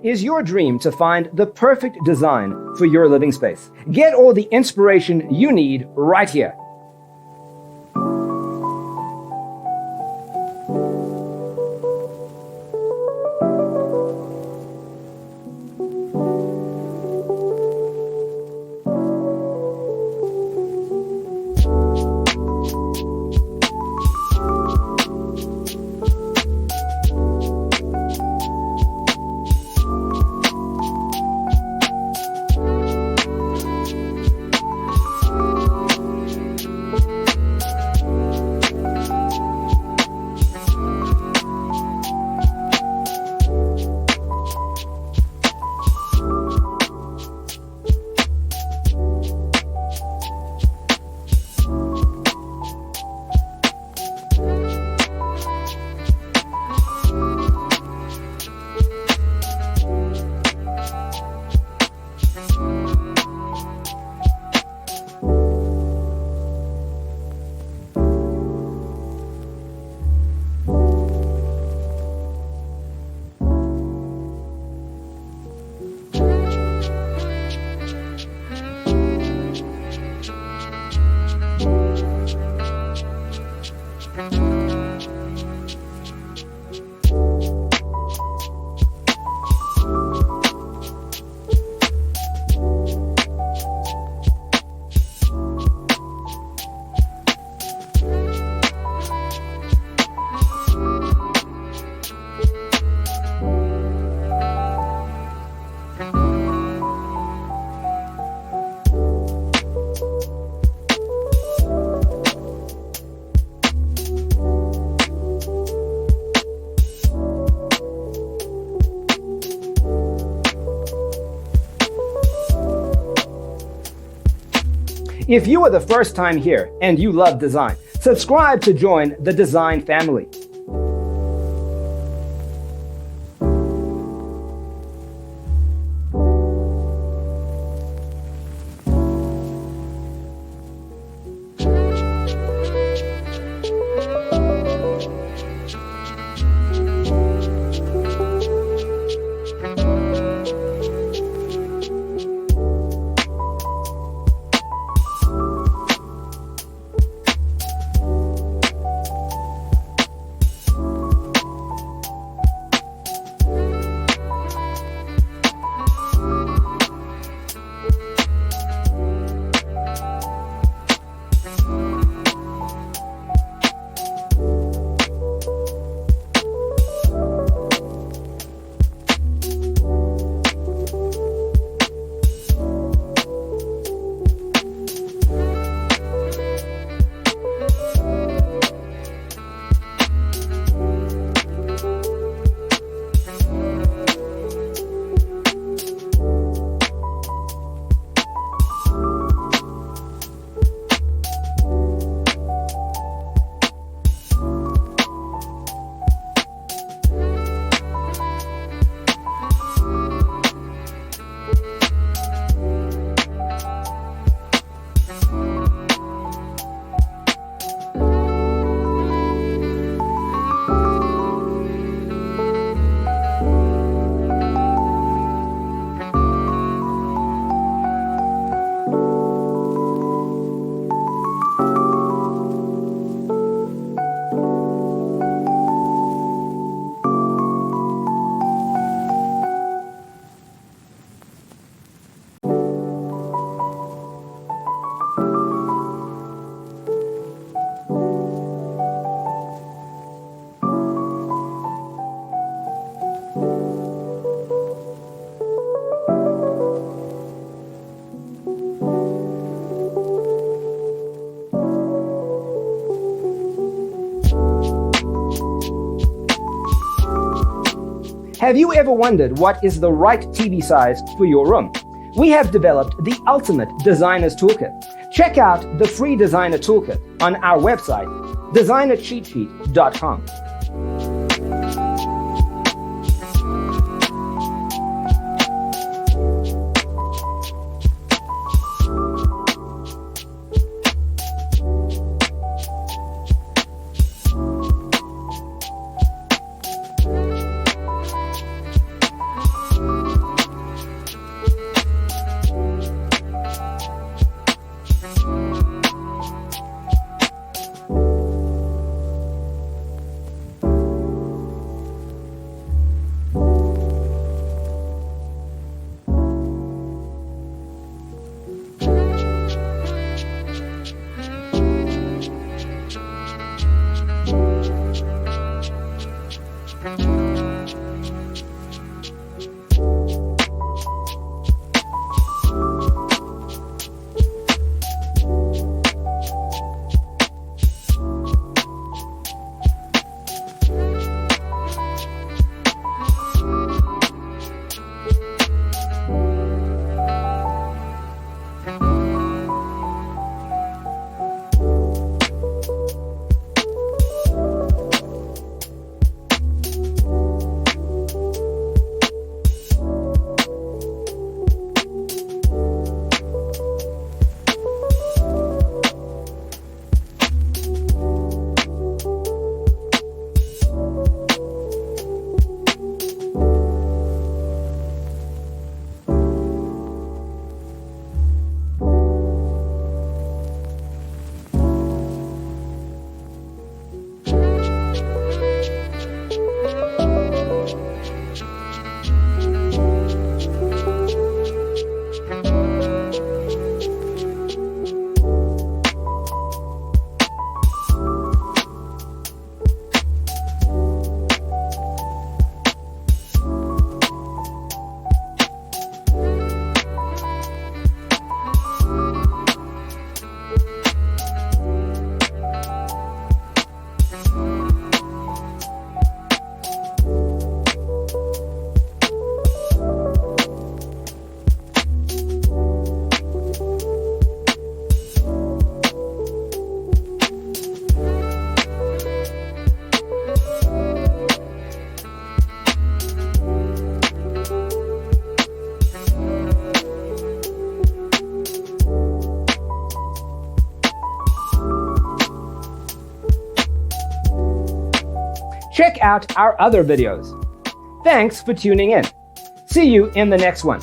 is your dream to find the perfect design for your living space? Get all the inspiration you need right here. If you are the first time here and you love design, subscribe to join the design family. Have you ever wondered what is the right TV size for your room? We have developed the ultimate designer's toolkit. Check out the free designer toolkit on our website, designercheatsheet.com. check out our other videos. Thanks for tuning in. See you in the next one.